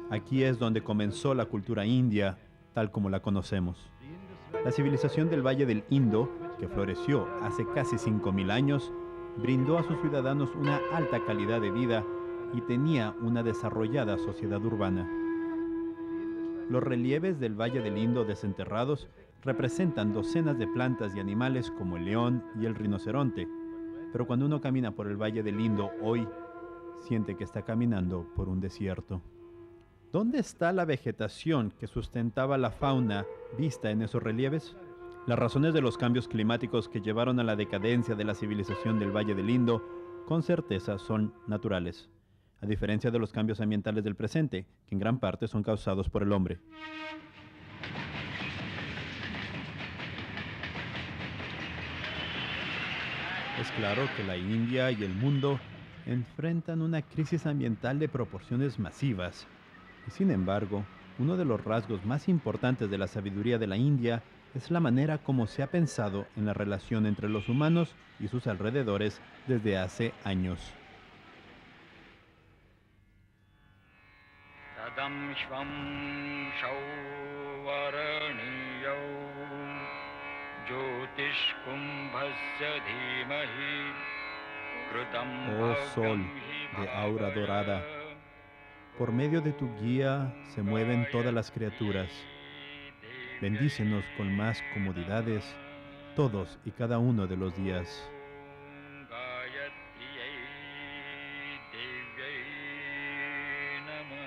Aquí es donde comenzó la cultura india, tal como la conocemos. La civilización del Valle del Indo, que floreció hace casi 5.000 años, brindó a sus ciudadanos una alta calidad de vida y tenía una desarrollada sociedad urbana. Los relieves del Valle del Indo desenterrados representan docenas de plantas y animales como el león y el rinoceronte, pero cuando uno camina por el Valle del Indo hoy, siente que está caminando por un desierto. ¿Dónde está la vegetación que sustentaba la fauna vista en esos relieves? Las razones de los cambios climáticos que llevaron a la decadencia de la civilización del Valle del Indo con certeza son naturales, a diferencia de los cambios ambientales del presente, que en gran parte son causados por el hombre. Es claro que la India y el mundo enfrentan una crisis ambiental de proporciones masivas. Y sin embargo, uno de los rasgos más importantes de la sabiduría de la India es la manera como se ha pensado en la relación entre los humanos y sus alrededores desde hace años. तदं श्वं सौवर्णीयौ ज्योतिष्कुम्भस्य धीमहि कृतं Oh भव्यं Sol हि de aura भावय dorada, por medio de tu guía se mueven todas las Gayatri criaturas. देव्यै Bendícenos con más comodidades todos y cada uno de los días. गायत्र्यै देव्यै नमः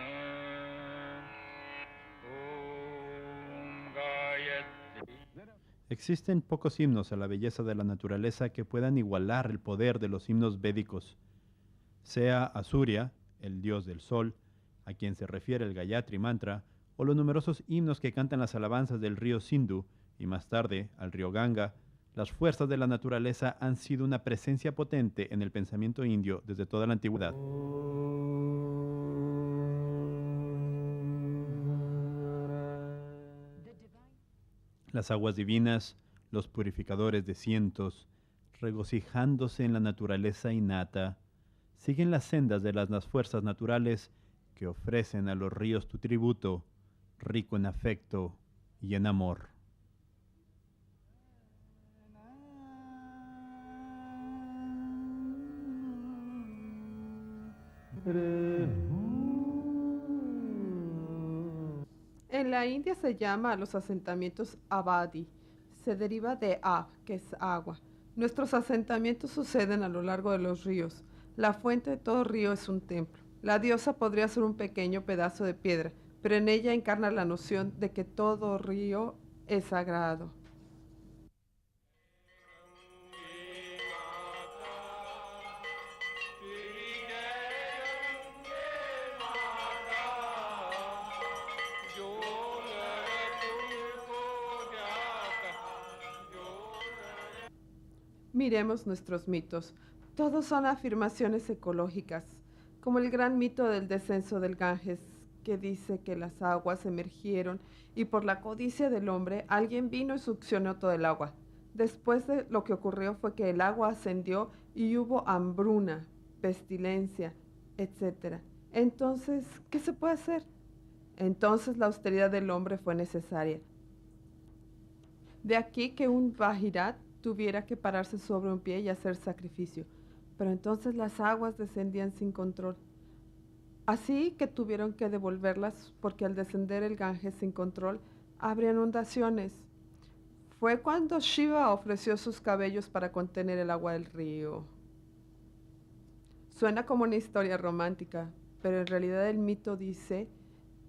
ॐ Gayatri Existen pocos himnos a la belleza de la naturaleza que puedan igualar el poder de los himnos védicos. Sea a Surya, el dios del sol, a quien se refiere el Gayatri Mantra, o los numerosos himnos que cantan las alabanzas del río Sindhu y más tarde al río Ganga, las fuerzas de la naturaleza han sido una presencia potente en el pensamiento indio desde toda la antigüedad. Las aguas divinas, los purificadores de cientos, regocijándose en la naturaleza innata, siguen las sendas de las fuerzas naturales que ofrecen a los ríos tu tributo, rico en afecto y en amor. En la India se llama a los asentamientos abadi. Se deriva de ab, que es agua. Nuestros asentamientos suceden a lo largo de los ríos. La fuente de todo río es un templo. La diosa podría ser un pequeño pedazo de piedra, pero en ella encarna la noción de que todo río es sagrado. Miremos nuestros mitos. Todos son afirmaciones ecológicas, como el gran mito del descenso del Ganges, que dice que las aguas emergieron y por la codicia del hombre alguien vino y succionó todo el agua. Después de lo que ocurrió fue que el agua ascendió y hubo hambruna, pestilencia, etc. Entonces, ¿qué se puede hacer? Entonces la austeridad del hombre fue necesaria. De aquí que un Bajirat tuviera que pararse sobre un pie y hacer sacrificio. Pero entonces las aguas descendían sin control. Así que tuvieron que devolverlas porque al descender el Ganges sin control, habría inundaciones. Fue cuando Shiva ofreció sus cabellos para contener el agua del río. Suena como una historia romántica, pero en realidad el mito dice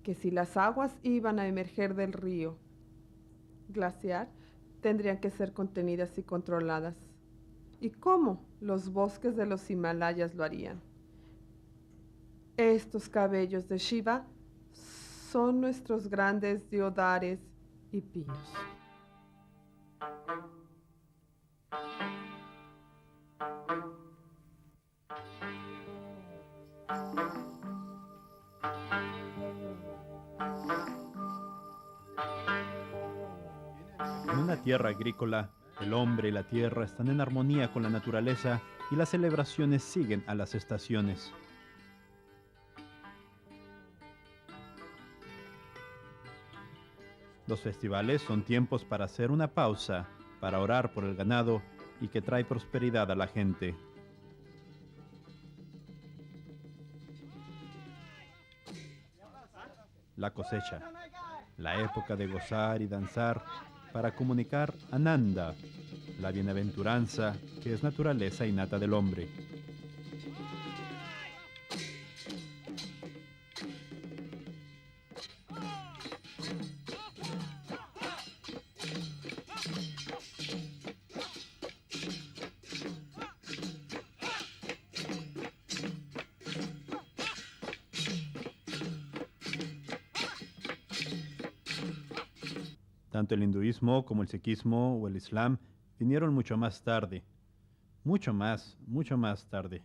que si las aguas iban a emerger del río glaciar, tendrían que ser contenidas y controladas. ¿Y cómo? Los bosques de los Himalayas lo harían. Estos cabellos de Shiva son nuestros grandes deodares y pinos. En una tierra agrícola, el hombre y la tierra están en armonía con la naturaleza y las celebraciones siguen a las estaciones. Los festivales son tiempos para hacer una pausa, para orar por el ganado y que trae prosperidad a la gente. La cosecha, la época de gozar y danzar para comunicar Ananda, la bienaventuranza que es naturaleza innata del hombre. Tanto el hinduismo como el sikhismo o el islam vinieron mucho más tarde, mucho más tarde.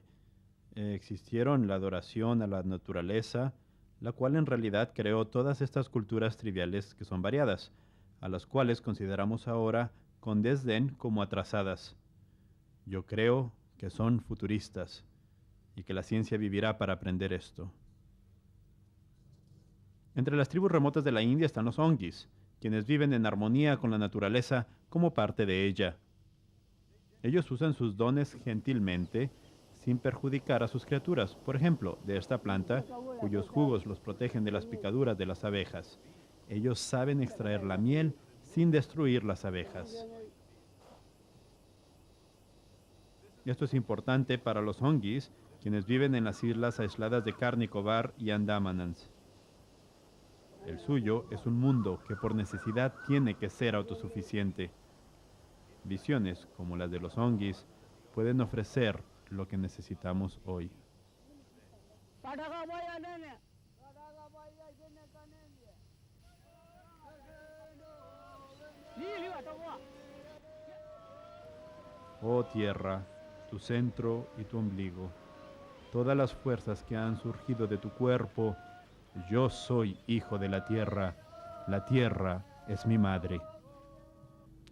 Existieron la adoración a la naturaleza, la cual en realidad creó todas estas culturas triviales que son variadas, a las cuales consideramos ahora con desdén como atrasadas. Yo creo que son futuristas y que la ciencia vivirá para aprender esto. Entre las tribus remotas de la India están los Hongis, quienes viven en armonía con la naturaleza como parte de ella. Ellos usan sus dones gentilmente, sin perjudicar a sus criaturas, por ejemplo, de esta planta, cuyos jugos los protegen de las picaduras de las abejas. Ellos saben extraer la miel sin destruir las abejas. Esto es importante para los Hongis, quienes viven en las islas aisladas de Karnikobar y Andamanans. El suyo es un mundo que por necesidad tiene que ser autosuficiente. Visiones como las de los Hongis pueden ofrecer lo que necesitamos hoy. Oh tierra, tu centro y tu ombligo, todas las fuerzas que han surgido de tu cuerpo, yo soy hijo de la tierra es mi madre.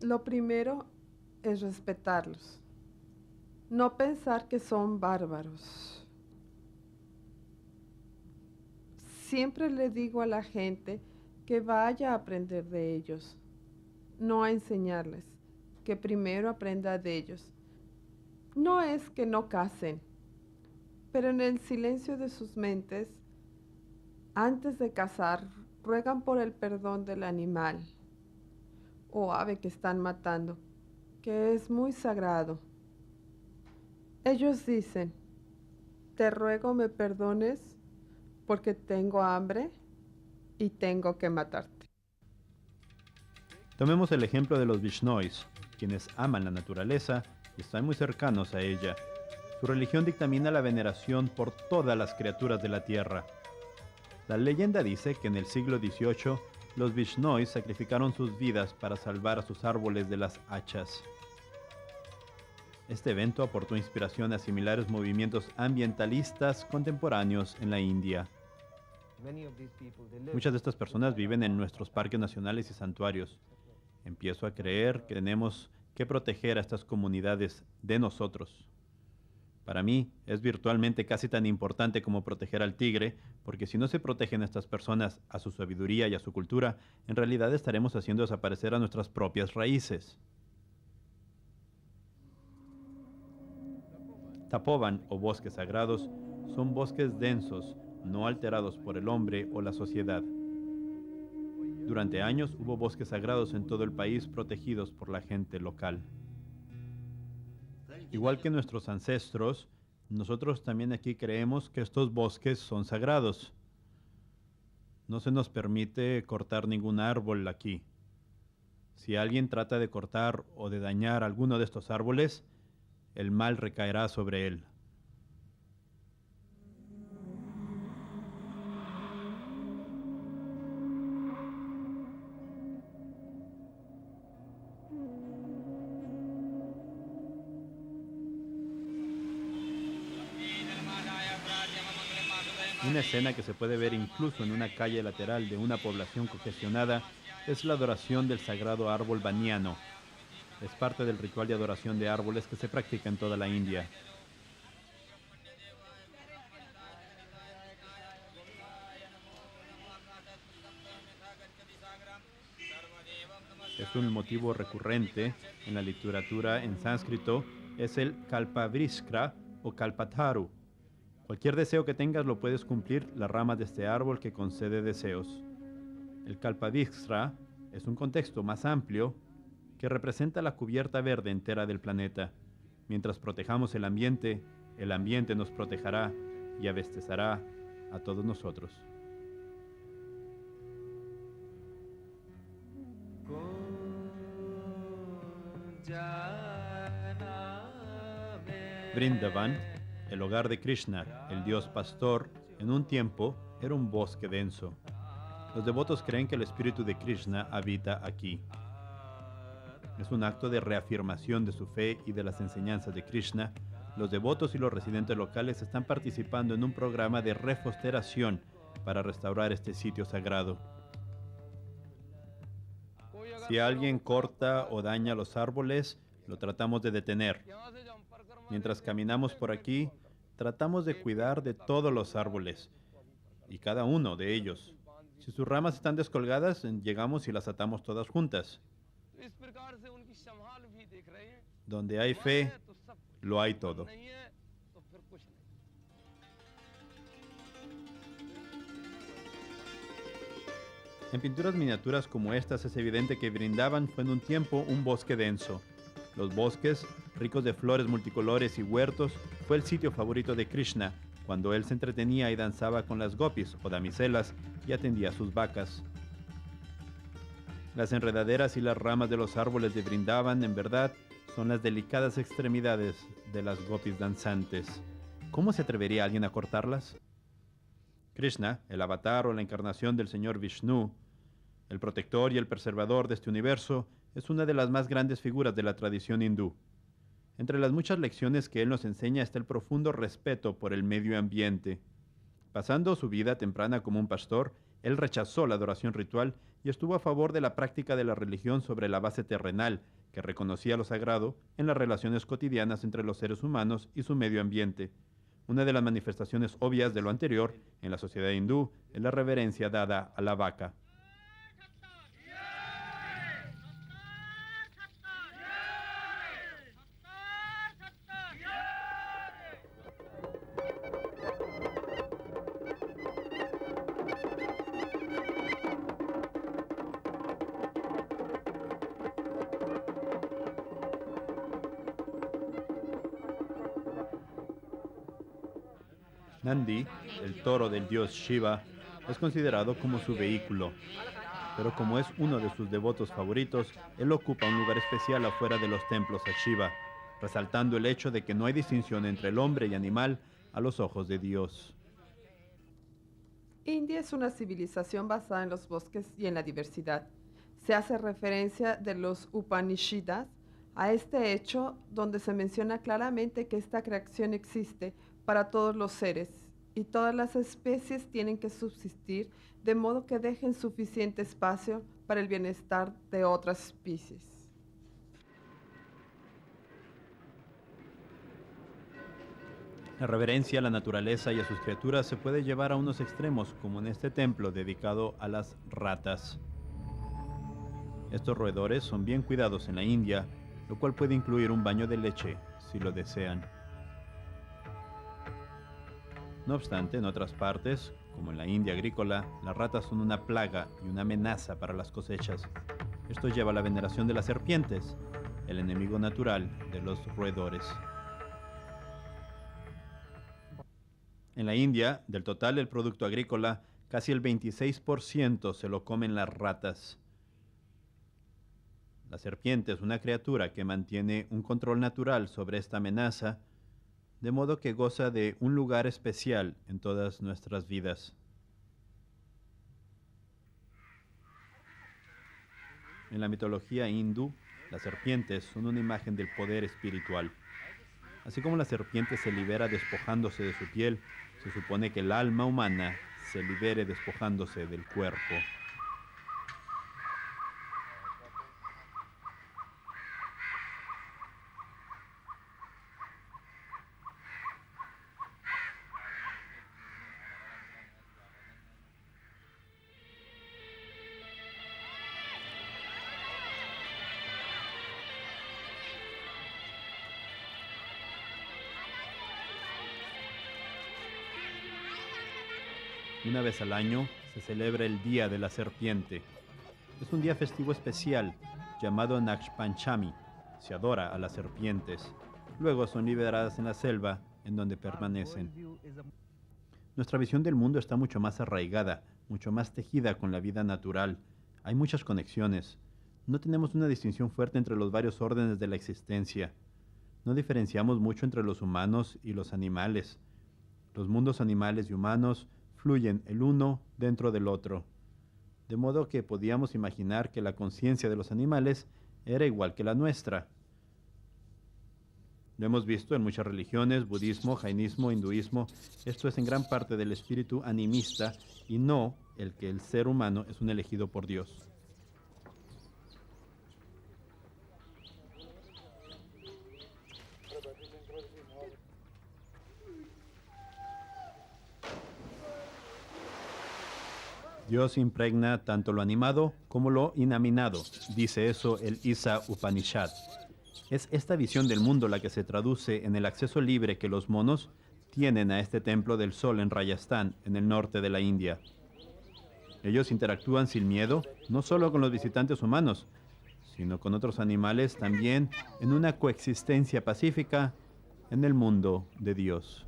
Lo primero es respetarlos, no pensar que son bárbaros. Siempre le digo a la gente que vaya a aprender de ellos, no a enseñarles, que primero aprenda de ellos. No es que no casen, pero en el silencio de sus mentes, antes de cazar, ruegan por el perdón del animal o ave que están matando, que es muy sagrado. Ellos dicen, te ruego me perdones porque tengo hambre y tengo que matarte. Tomemos el ejemplo de los Vishnois, quienes aman la naturaleza y están muy cercanos a ella. Su religión dictamina la veneración por todas las criaturas de la tierra. La leyenda dice que en el siglo XVIII los Vishnois sacrificaron sus vidas para salvar a sus árboles de las hachas. Este evento aportó inspiración a similares movimientos ambientalistas contemporáneos en la India. Muchas de estas personas viven en nuestros parques nacionales y santuarios. Empiezo a creer que tenemos que proteger a estas comunidades de nosotros. Para mí es virtualmente casi tan importante como proteger al tigre, porque si no se protegen a estas personas, a su sabiduría y a su cultura, en realidad estaremos haciendo desaparecer a nuestras propias raíces. Tapovan o bosques sagrados son bosques densos, no alterados por el hombre o la sociedad. Durante años hubo bosques sagrados en todo el país protegidos por la gente local. Igual que nuestros ancestros, nosotros también aquí creemos que estos bosques son sagrados. No se nos permite cortar ningún árbol aquí. Si alguien trata de cortar o de dañar alguno de estos árboles, el mal recaerá sobre él. Una escena que se puede ver incluso en una calle lateral de una población congestionada es la adoración del sagrado árbol baniano. Es parte del ritual de adoración de árboles que se practica en toda la India. Es un motivo recurrente en la literatura en sánscrito, es el kalpavriksha o kalpataru. Cualquier deseo que tengas lo puedes cumplir la rama de este árbol que concede deseos. El kalpavriksha es un contexto más amplio que representa la cubierta verde entera del planeta. Mientras protejamos el ambiente nos protegerá y abastecerá a todos nosotros. Vrindavan, el hogar de Krishna, el dios pastor, en un tiempo era un bosque denso. Los devotos creen que el espíritu de Krishna habita aquí. Es un acto de reafirmación de su fe y de las enseñanzas de Krishna. Los devotos y los residentes locales están participando en un programa de reforestación para restaurar este sitio sagrado. Si alguien corta o daña los árboles, lo tratamos de detener. Mientras caminamos por aquí, tratamos de cuidar de todos los árboles y cada uno de ellos. Si sus ramas están descolgadas, llegamos y las atamos todas juntas. Donde hay fe, lo hay todo. En pinturas miniaturas como estas es evidente que Vrindavan fue en un tiempo un bosque denso. Los bosques, ricos de flores multicolores y huertos, fue el sitio favorito de Krishna cuando él se entretenía y danzaba con las gopis o damiselas y atendía a sus vacas. Las enredaderas y las ramas de los árboles de Vrindavan, en verdad, son las delicadas extremidades de las gopis danzantes. ¿Cómo se atrevería alguien a cortarlas? Krishna, el avatar o la encarnación del señor Vishnu, el protector y el preservador de este universo, es una de las más grandes figuras de la tradición hindú. Entre las muchas lecciones que él nos enseña está el profundo respeto por el medio ambiente. Pasando su vida temprana como un pastor, él rechazó la adoración ritual y estuvo a favor de la práctica de la religión sobre la base terrenal, que reconocía lo sagrado en las relaciones cotidianas entre los seres humanos y su medio ambiente. Una de las manifestaciones obvias de lo anterior en la sociedad hindú es la reverencia dada a la vaca. Nandi, el toro del dios Shiva, es considerado como su vehículo, pero como es uno de sus devotos favoritos, él ocupa un lugar especial afuera de los templos a Shiva, resaltando el hecho de que no hay distinción entre el hombre y animal a los ojos de Dios. India es una civilización basada en los bosques y en la diversidad. Se hace referencia de los Upanishads a este hecho donde se menciona claramente que esta creación existe para todos los seres y todas las especies tienen que subsistir de modo que dejen suficiente espacio para el bienestar de otras especies. La reverencia a la naturaleza y a sus criaturas se puede llevar a unos extremos, como en este templo dedicado a las ratas. Estos roedores son bien cuidados en la India, lo cual puede incluir un baño de leche, si lo desean. No obstante, en otras partes, como en la India agrícola, las ratas son una plaga y una amenaza para las cosechas. Esto lleva a la veneración de las serpientes, el enemigo natural de los roedores. En la India, del total del producto agrícola, casi el 26% se lo comen las ratas. La serpiente es una criatura que mantiene un control natural sobre esta amenaza, de modo que goza de un lugar especial en todas nuestras vidas. En la mitología hindú, las serpientes son una imagen del poder espiritual. Así como la serpiente se libera despojándose de su piel, se supone que el alma humana se libere despojándose del cuerpo. Una vez al año se celebra el Día de la Serpiente. Es un día festivo especial llamado Nakshpanchami. Se adora a las serpientes. Luego son liberadas en la selva, en donde permanecen. Nuestra visión del mundo está mucho más arraigada, mucho más tejida con la vida natural. Hay muchas conexiones. No tenemos una distinción fuerte entre los varios órdenes de la existencia. No diferenciamos mucho entre los humanos y los animales. Los mundos animales y humanos fluyen el uno dentro del otro. De modo que podíamos imaginar que la conciencia de los animales era igual que la nuestra. Lo hemos visto en muchas religiones, budismo, jainismo, hinduismo. Esto es en gran parte del espíritu animista y no el que el ser humano es un elegido por Dios. Dios impregna tanto lo animado como lo inanimado, dice eso el Isa Upanishad. Es esta visión del mundo la que se traduce en el acceso libre que los monos tienen a este templo del sol en Rajasthan, en el norte de la India. Ellos interactúan sin miedo, no solo con los visitantes humanos, sino con otros animales también en una coexistencia pacífica en el mundo de Dios.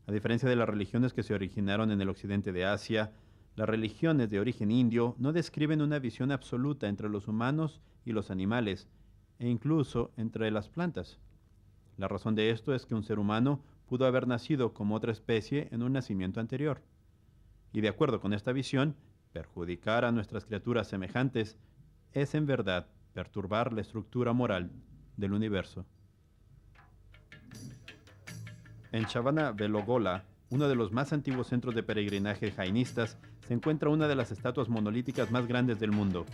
A diferencia de las religiones que se originaron en el occidente de Asia, las religiones de origen indio no describen una visión absoluta entre los humanos y los animales, e incluso entre las plantas. La razón de esto es que un ser humano pudo haber nacido como otra especie en un nacimiento anterior. Y de acuerdo con esta visión, perjudicar a nuestras criaturas semejantes es en verdad perturbar la estructura moral del universo. En Chavana Belogola, uno de los más antiguos centros de peregrinaje jainistas, se encuentra una de las estatuas monolíticas más grandes del mundo.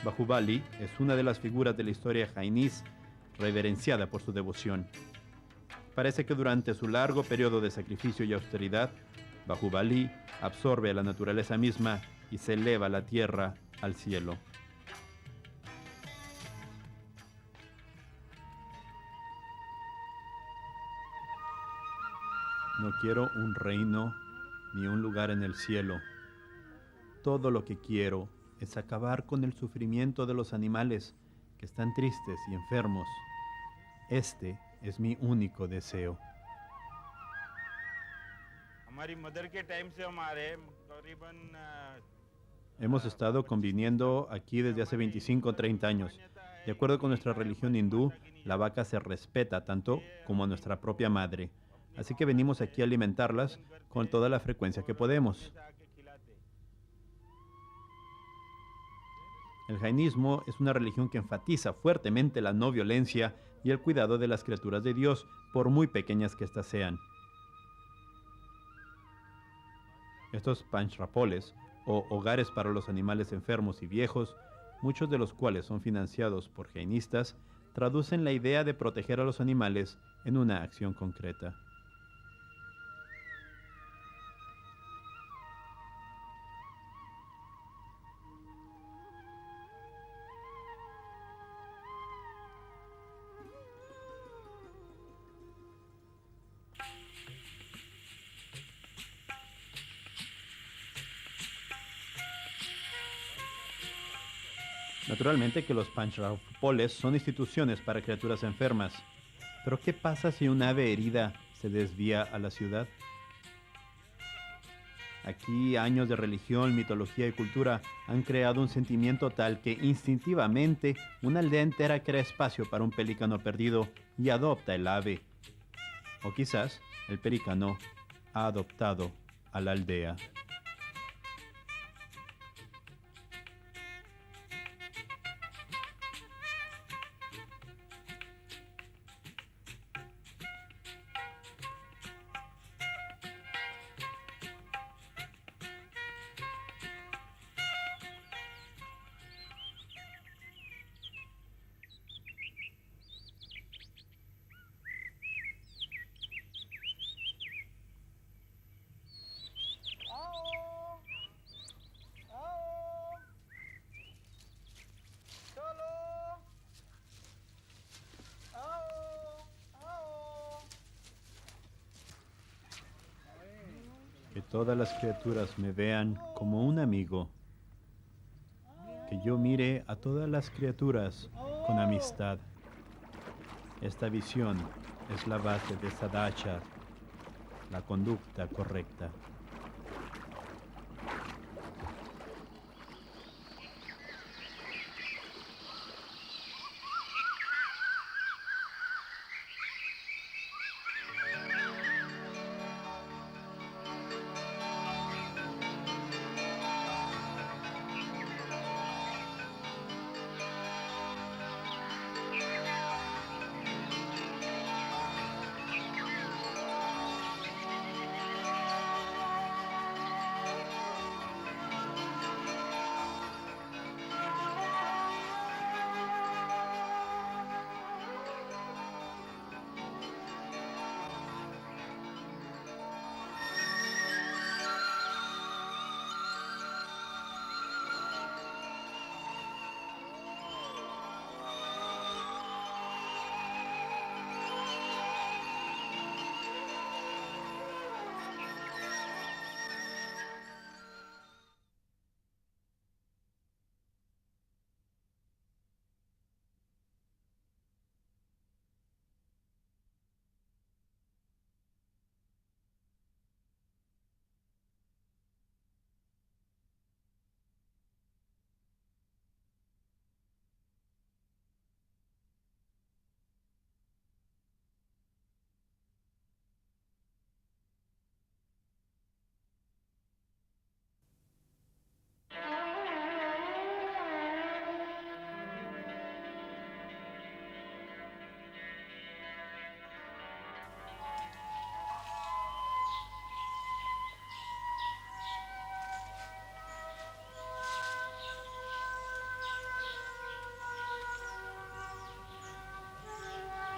Bahubali es una de las figuras de la historia jainís reverenciada por su devoción. Parece que durante su largo periodo de sacrificio y austeridad, Bahubali absorbe a la naturaleza misma y se eleva la tierra al cielo. No quiero un reino ni un lugar en el cielo. Todo lo que quiero es acabar con el sufrimiento de los animales que están tristes y enfermos. Este es mi único deseo. Hemos estado conviviendo aquí desde hace 25 o 30 años. De acuerdo con nuestra religión hindú, la vaca se respeta tanto como a nuestra propia madre. Así que venimos aquí a alimentarlas con toda la frecuencia que podemos. El jainismo es una religión que enfatiza fuertemente la no violencia y el cuidado de las criaturas de Dios, por muy pequeñas que éstas sean. Estos panchrapoles, o hogares para los animales enfermos y viejos, muchos de los cuales son financiados por jainistas, traducen la idea de proteger a los animales en una acción concreta. Naturalmente que los panchrapoles son instituciones para criaturas enfermas. Pero ¿qué pasa si un ave herida se desvía a la ciudad? Aquí años de religión, mitología y cultura han creado un sentimiento tal que instintivamente una aldea entera crea espacio para un pelícano perdido y adopta el ave. O quizás el pelícano ha adoptado a la aldea. todas las criaturas me vean como un amigo, que yo mire a todas las criaturas con amistad. Esta visión es la base de Sadachar, la conducta correcta.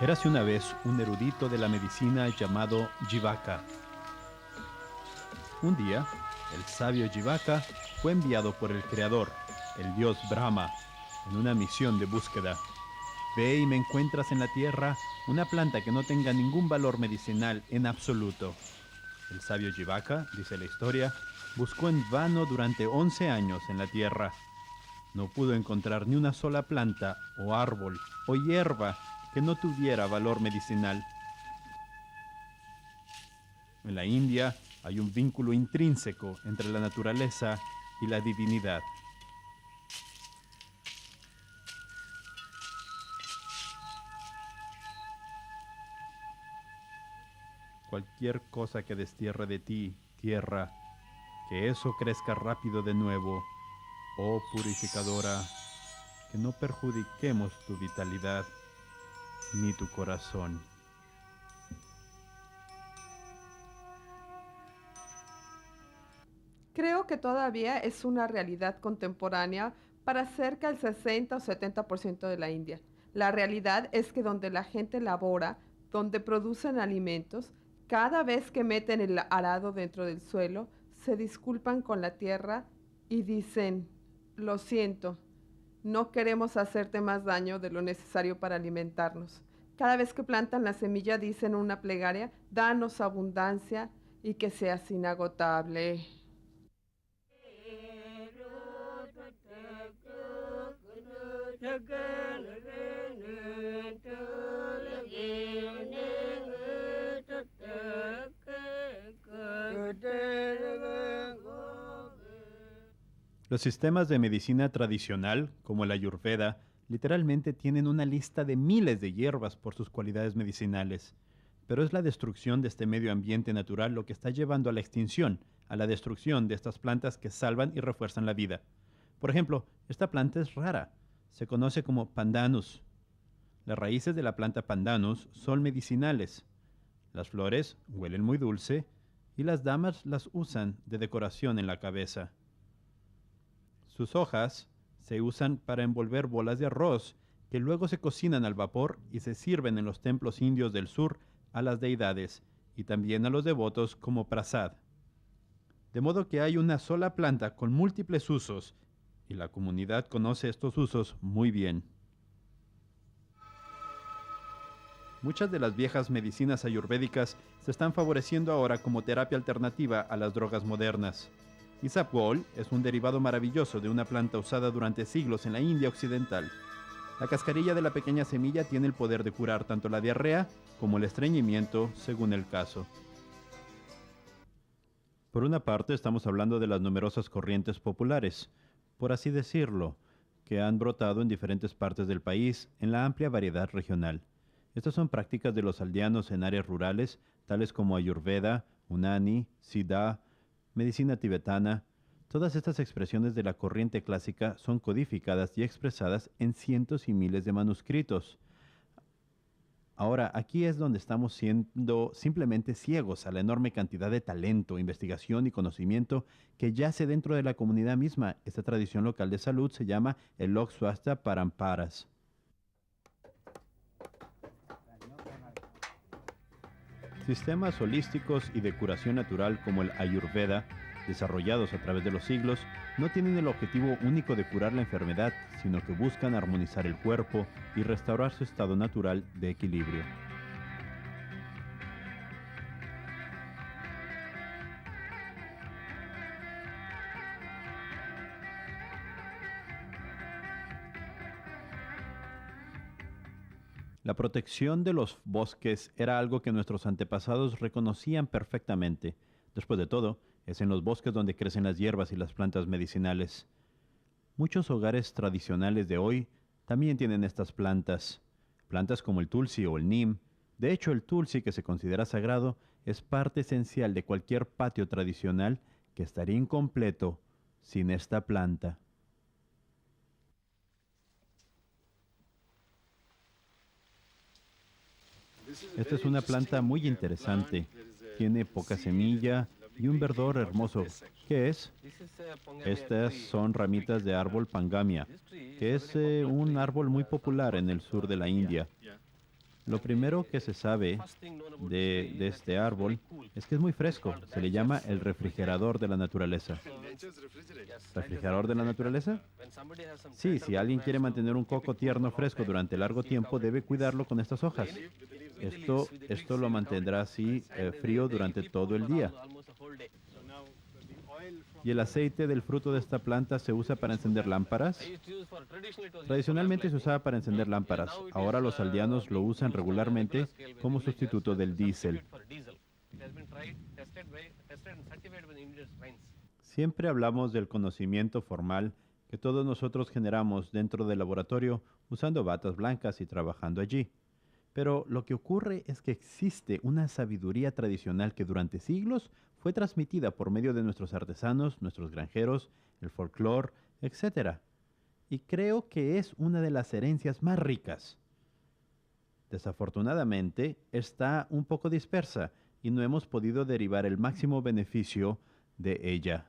Érase una vez un erudito de la medicina llamado Jivaka. Un día, el sabio Jivaka fue enviado por el Creador, el dios Brahma, en una misión de búsqueda. Ve y me encuentras en la tierra una planta que no tenga ningún valor medicinal en absoluto. El sabio Jivaka, dice la historia, buscó en vano durante 11 años en la tierra. No pudo encontrar ni una sola planta o árbol o hierba que no tuviera valor medicinal. En la India hay un vínculo intrínseco entre la naturaleza y la divinidad. Cualquier cosa que destierre de ti, tierra, que eso crezca rápido de nuevo, oh purificadora, que no perjudiquemos tu vitalidad ni tu corazón. Creo que todavía es una realidad contemporánea para cerca del 60 o 70% de la India. La realidad es que donde la gente labora, donde producen alimentos, cada vez que meten el arado dentro del suelo, se disculpan con la tierra y dicen, lo siento, no queremos hacerte más daño de lo necesario para alimentarnos. Cada vez que plantan la semilla dicen una plegaria, danos abundancia y que seas inagotable. Los sistemas de medicina tradicional, como la Ayurveda, literalmente tienen una lista de miles de hierbas por sus cualidades medicinales. Pero es la destrucción de este medio ambiente natural lo que está llevando a la extinción, a la destrucción de estas plantas que salvan y refuerzan la vida. Por ejemplo, esta planta es rara. Se conoce como pandanus. Las raíces de la planta pandanus son medicinales. Las flores huelen muy dulce y las damas las usan de decoración en la cabeza. Sus hojas se usan para envolver bolas de arroz que luego se cocinan al vapor y se sirven en los templos indios del sur a las deidades y también a los devotos como prasad. De modo que hay una sola planta con múltiples usos y la comunidad conoce estos usos muy bien. Muchas de las viejas medicinas ayurvédicas se están favoreciendo ahora como terapia alternativa a las drogas modernas. Isabgol es un derivado maravilloso de una planta usada durante siglos en la India occidental. La cascarilla de la pequeña semilla tiene el poder de curar tanto la diarrea como el estreñimiento, según el caso. Por una parte, estamos hablando de las numerosas corrientes populares, por así decirlo, que han brotado en diferentes partes del país en la amplia variedad regional. Estas son prácticas de los aldeanos en áreas rurales, tales como Ayurveda, Unani, Siddha, medicina tibetana. Todas estas expresiones de la corriente clásica son codificadas y expresadas en cientos y miles de manuscritos. Ahora, aquí es donde estamos siendo simplemente ciegos a la enorme cantidad de talento, investigación y conocimiento que yace dentro de la comunidad misma. Esta tradición local de salud se llama el Lok Swasthya Paramparas. Sistemas holísticos y de curación natural como el Ayurveda, desarrollados a través de los siglos, no tienen el objetivo único de curar la enfermedad, sino que buscan armonizar el cuerpo y restaurar su estado natural de equilibrio. La protección de los bosques era algo que nuestros antepasados reconocían perfectamente. Después de todo, es en los bosques donde crecen las hierbas y las plantas medicinales. Muchos hogares tradicionales de hoy también tienen estas plantas. Plantas como el tulsi o el neem. De hecho, el tulsi, que se considera sagrado, es parte esencial de cualquier patio tradicional que estaría incompleto sin esta planta. Esta es una planta muy interesante. Tiene poca semilla y un verdor hermoso. ¿Qué es? Estas son ramitas de árbol pangamia, que es un árbol muy popular en el sur de la India. Lo primero que se sabe de este árbol es que es muy fresco. Se le llama el refrigerador de la naturaleza. ¿Refrigerador de la naturaleza? Sí, si alguien quiere mantener un coco tierno fresco durante largo tiempo, debe cuidarlo con estas hojas. Esto lo mantendrá así frío durante todo el día. ¿Y el aceite del fruto de esta planta se usa para encender lámparas? Tradicionalmente se usaba para encender lámparas. Ahora los aldeanos lo usan regularmente como sustituto del diésel. Siempre hablamos del conocimiento formal que todos nosotros generamos dentro del laboratorio usando batas blancas y trabajando allí. Pero lo que ocurre es que existe una sabiduría tradicional que durante siglos fue transmitida por medio de nuestros artesanos, nuestros granjeros, el folclore, etc. Y creo que es una de las herencias más ricas. Desafortunadamente, está un poco dispersa y no hemos podido derivar el máximo beneficio de ella.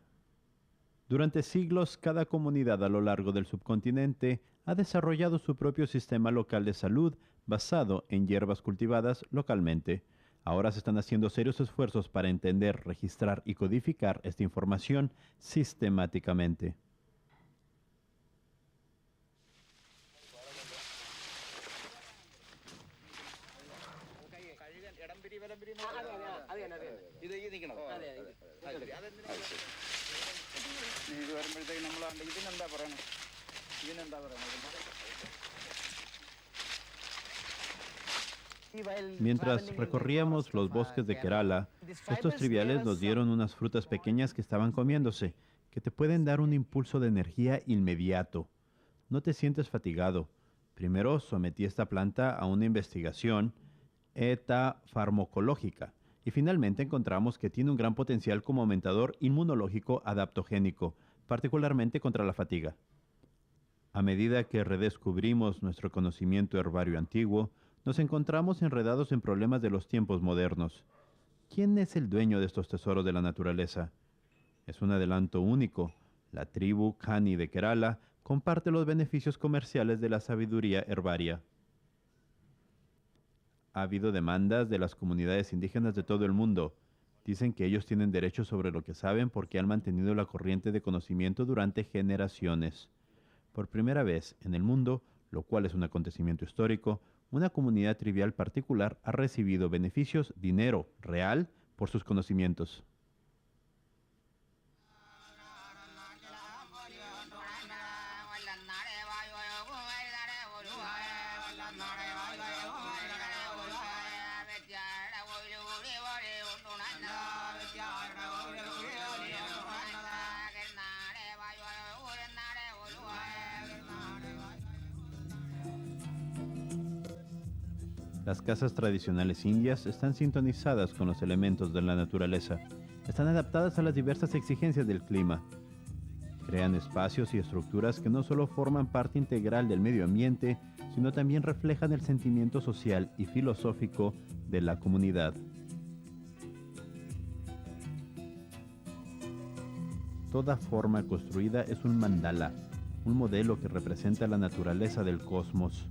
Durante siglos, cada comunidad a lo largo del subcontinente ha desarrollado su propio sistema local de salud basado en hierbas cultivadas localmente. Ahora se están haciendo serios esfuerzos para entender, registrar y codificar esta información sistemáticamente. Mientras recorríamos los bosques de Kerala, estos triviales nos dieron unas frutas pequeñas que estaban comiéndose, que te pueden dar un impulso de energía inmediato. No te sientes fatigado. Primero sometí esta planta a una investigación farmacológica y finalmente encontramos que tiene un gran potencial como aumentador inmunológico adaptogénico, particularmente contra la fatiga. A medida que redescubrimos nuestro conocimiento herbario antiguo, nos encontramos enredados en problemas de los tiempos modernos. ¿Quién es el dueño de estos tesoros de la naturaleza? Es un adelanto único. La tribu Kani de Kerala comparte los beneficios comerciales de la sabiduría herbaria. Ha habido demandas de las comunidades indígenas de todo el mundo. Dicen que ellos tienen derecho sobre lo que saben porque han mantenido la corriente de conocimiento durante generaciones. Por primera vez en el mundo, lo cual es un acontecimiento histórico, una comunidad trivial particular ha recibido beneficios, dinero real, por sus conocimientos. Las casas tradicionales indias están sintonizadas con los elementos de la naturaleza. Están adaptadas a las diversas exigencias del clima. Crean espacios y estructuras que no solo forman parte integral del medio ambiente, sino también reflejan el sentimiento social y filosófico de la comunidad. Toda forma construida es un mandala, un modelo que representa la naturaleza del cosmos.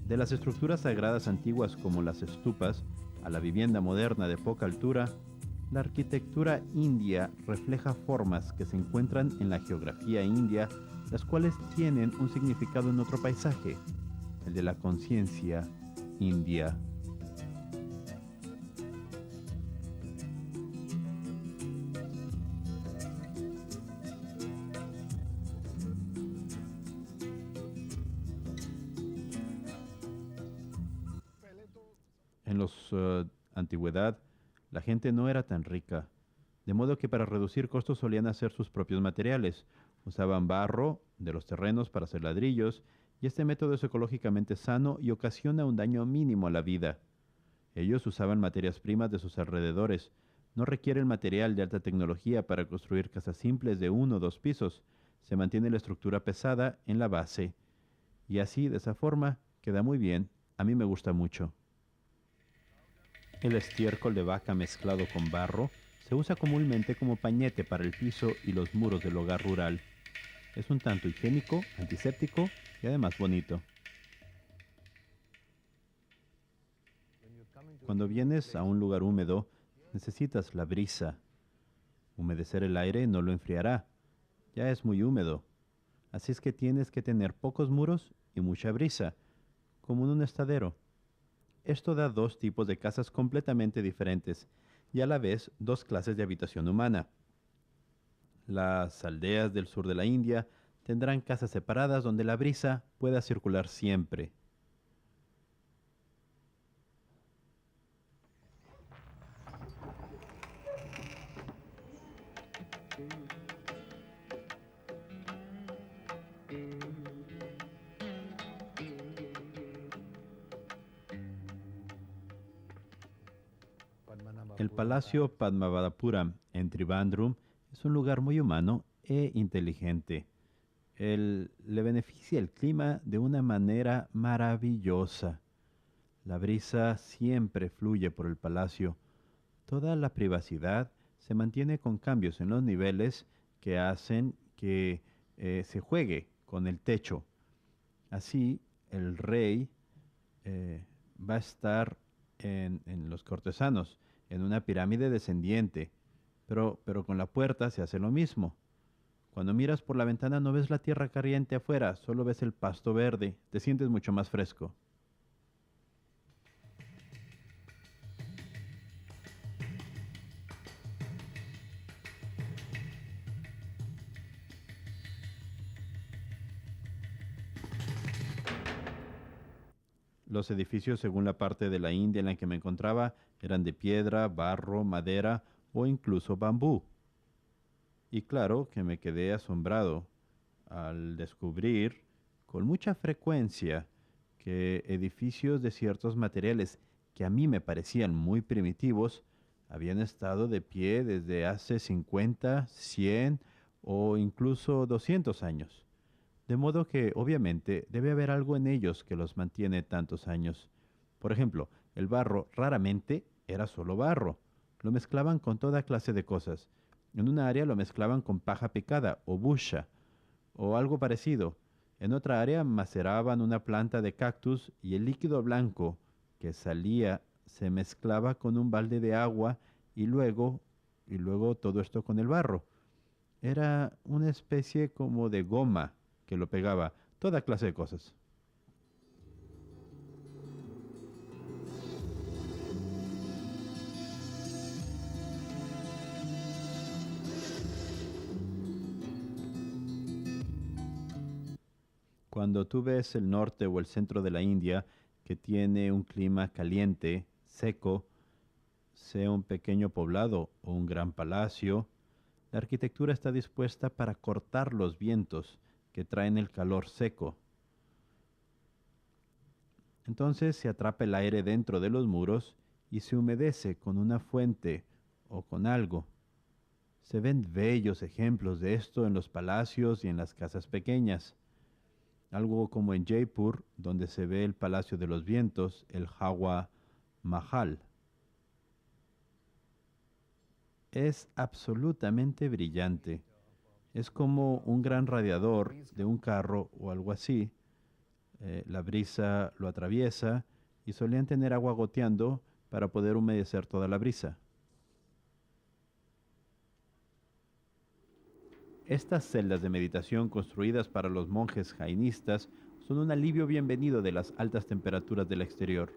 De las estructuras sagradas antiguas como las estupas a la vivienda moderna de poca altura, la arquitectura india refleja formas que se encuentran en la geografía india, las cuales tienen un significado en otro paisaje, el de la conciencia india. En la antigüedad, la gente no era tan rica, de modo que para reducir costos solían hacer sus propios materiales. Usaban barro de los terrenos para hacer ladrillos, y este método es ecológicamente sano y ocasiona un daño mínimo a la vida. Ellos usaban materias primas de sus alrededores. No requieren material de alta tecnología para construir casas simples de 1 o 2 pisos. Se mantiene la estructura pesada en la base. Y así, de esa forma, queda muy bien. A mí me gusta mucho. El estiércol de vaca mezclado con barro se usa comúnmente como pañete para el piso y los muros del hogar rural. Es un tanto higiénico, antiséptico y además bonito. Cuando vienes a un lugar húmedo, necesitas la brisa. Humedecer el aire no lo enfriará. Ya es muy húmedo. Así es que tienes que tener pocos muros y mucha brisa, como en un estadero. Esto da 2 tipos de casas completamente diferentes y a la vez 2 clases de habitación humana. Las aldeas del sur de la India tendrán casas separadas donde la brisa pueda circular siempre. El Palacio Padmavadapuram en Trivandrum es un lugar muy humano e inteligente. Le beneficia el clima de una manera maravillosa. La brisa siempre fluye por el palacio. Toda la privacidad se mantiene con cambios en los niveles que hacen que se juegue con el techo. Así, el rey va a estar en los cortesanos, en una pirámide descendiente, pero con la puerta se hace lo mismo. Cuando miras por la ventana no ves la tierra caliente afuera, solo ves el pasto verde, te sientes mucho más fresco. Los edificios, según la parte de la India en la que me encontraba, eran de piedra, barro, madera o incluso bambú. Y claro que me quedé asombrado al descubrir con mucha frecuencia que edificios de ciertos materiales que a mí me parecían muy primitivos habían estado de pie desde hace 50, 100 o incluso 200 años. De modo que, obviamente, debe haber algo en ellos que los mantiene tantos años. Por ejemplo, el barro raramente era solo barro. Lo mezclaban con toda clase de cosas. En una área lo mezclaban con paja picada o busha o algo parecido. En otra área maceraban una planta de cactus y el líquido blanco que salía se mezclaba con un balde de agua y luego todo esto con el barro. Era una especie como de goma que lo pegaba, toda clase de cosas. Cuando tú ves el norte o el centro de la India, que tiene un clima caliente, seco, sea un pequeño poblado o un gran palacio, la arquitectura está dispuesta para cortar los vientos que traen el calor seco. Entonces se atrapa el aire dentro de los muros y se humedece con una fuente o con algo. Se ven bellos ejemplos de esto en los palacios y en las casas pequeñas. Algo como en Jaipur, donde se ve el Palacio de los Vientos, el Hawa Mahal. Es absolutamente brillante. Es como un gran radiador de un carro o algo así. La brisa lo atraviesa y solían tener agua goteando para poder humedecer toda la brisa. Estas celdas de meditación construidas para los monjes jainistas son un alivio bienvenido de las altas temperaturas del exterior.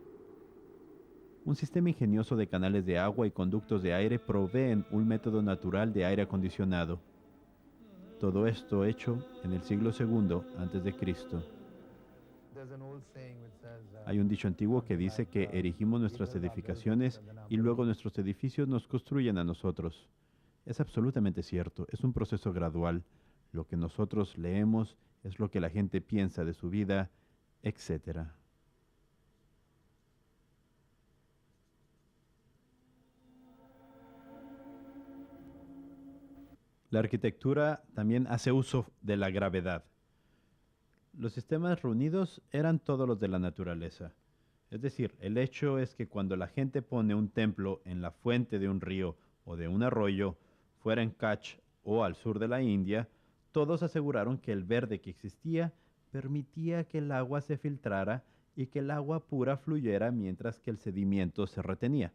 Un sistema ingenioso de canales de agua y conductos de aire proveen un método natural de aire acondicionado. Todo esto hecho en el siglo II a.C. Hay un dicho antiguo que dice que erigimos nuestras edificaciones y luego nuestros edificios nos construyen a nosotros. Es absolutamente cierto, es un proceso gradual. Lo que nosotros leemos es lo que la gente piensa de su vida, etc. La arquitectura también hace uso de la gravedad. Los sistemas reunidos eran todos los de la naturaleza. Es decir, el hecho es que cuando la gente pone un templo en la fuente de un río o de un arroyo, fuera en Kutch o al sur de la India, todos aseguraron que el verde que existía permitía que el agua se filtrara y que el agua pura fluyera mientras que el sedimento se retenía.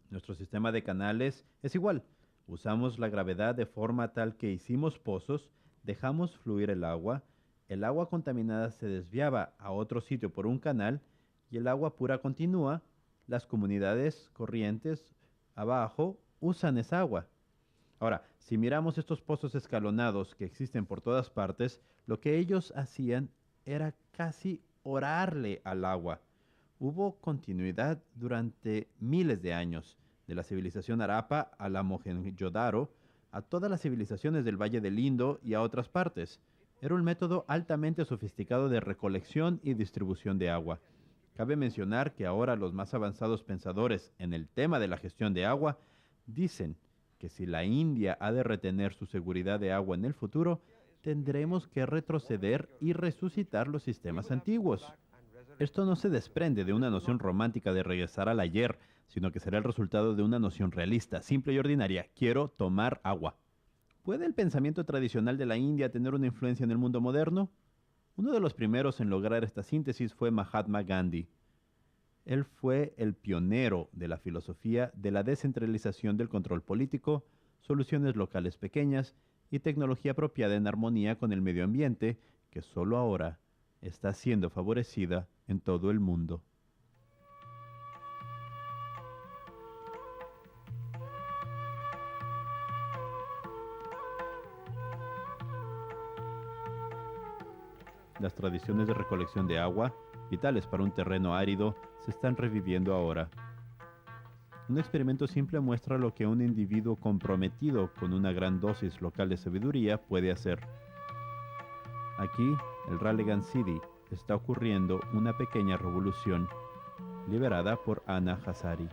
Nuestro sistema de canales es igual. Usamos la gravedad de forma tal que hicimos pozos, dejamos fluir el agua contaminada se desviaba a otro sitio por un canal y el agua pura continúa. Las comunidades corrientes abajo usan esa agua. Ahora, si miramos estos pozos escalonados que existen por todas partes, lo que ellos hacían era casi orarle al agua. Hubo continuidad durante miles de años, de la civilización Harappa a la Mohenjo-Daro, a todas las civilizaciones del Valle del Indo y a otras partes. Era un método altamente sofisticado de recolección y distribución de agua. Cabe mencionar que ahora los más avanzados pensadores en el tema de la gestión de agua dicen que si la India ha de retener su seguridad de agua en el futuro, tendremos que retroceder y resucitar los sistemas antiguos. Esto no se desprende de una noción romántica de regresar al ayer, sino que será el resultado de una noción realista, simple y ordinaria. Quiero tomar agua. ¿Puede el pensamiento tradicional de la India tener una influencia en el mundo moderno? Uno de los primeros en lograr esta síntesis fue Mahatma Gandhi. Él fue el pionero de la filosofía de la descentralización del control político, soluciones locales pequeñas y tecnología apropiada en armonía con el medio ambiente, que solo ahora está siendo favorecida en todo el mundo. Las tradiciones de recolección de agua, vitales para un terreno árido, se están reviviendo ahora. Un experimento simple muestra lo que un individuo comprometido con una gran dosis local de sabiduría puede hacer. Aquí, el Raleigh City, está ocurriendo una pequeña revolución, liderada por Anna Hazari.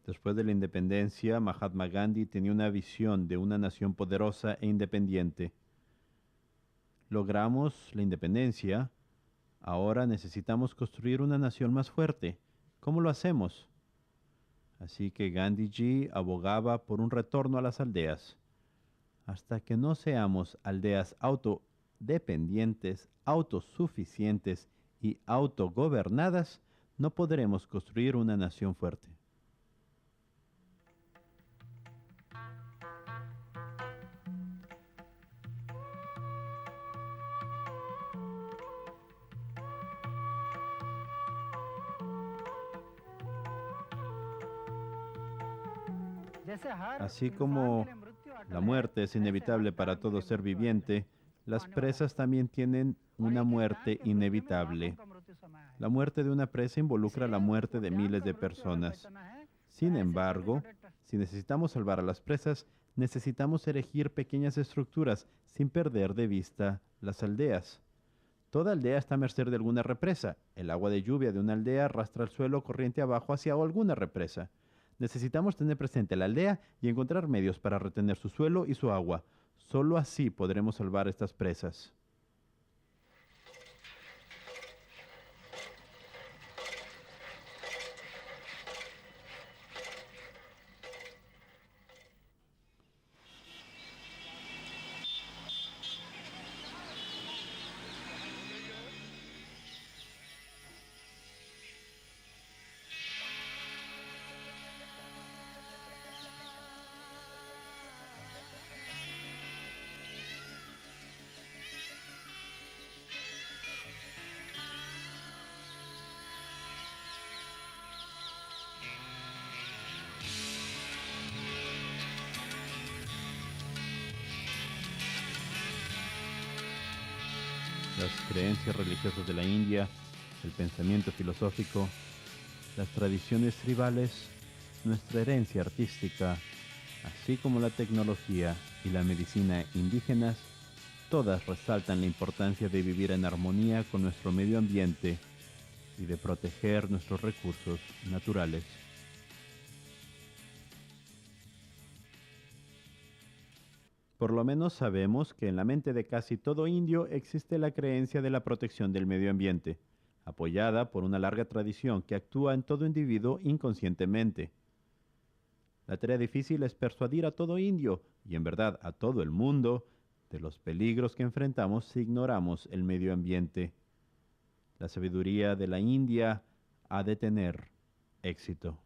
Después de la independencia, Mahatma Gandhi tenía una visión de una nación poderosa e independiente. Logramos la independencia, ahora necesitamos construir una nación más fuerte. ¿Cómo lo hacemos? Así que Gandhiji abogaba por un retorno a las aldeas. Hasta que no seamos aldeas dependientes, autosuficientes y autogobernadas, no podremos construir una nación fuerte. Así como la muerte es inevitable para todo ser viviente, las presas también tienen una muerte inevitable. La muerte de una presa involucra la muerte de miles de personas. Sin embargo, si necesitamos salvar a las presas, necesitamos erigir pequeñas estructuras sin perder de vista las aldeas. Toda aldea está a merced de alguna represa. El agua de lluvia de una aldea arrastra el suelo corriente abajo hacia alguna represa. Necesitamos tener presente la aldea y encontrar medios para retener su suelo y su agua. Solo así podremos salvar estas presas. Las creencias religiosas de la India, el pensamiento filosófico, las tradiciones tribales, nuestra herencia artística, así como la tecnología y la medicina indígenas, todas resaltan la importancia de vivir en armonía con nuestro medio ambiente y de proteger nuestros recursos naturales. Por lo menos sabemos que en la mente de casi todo indio existe la creencia de la protección del medio ambiente, apoyada por una larga tradición que actúa en todo individuo inconscientemente. La tarea difícil es persuadir a todo indio, y en verdad a todo el mundo, de los peligros que enfrentamos si ignoramos el medio ambiente. La sabiduría de la India ha de tener éxito.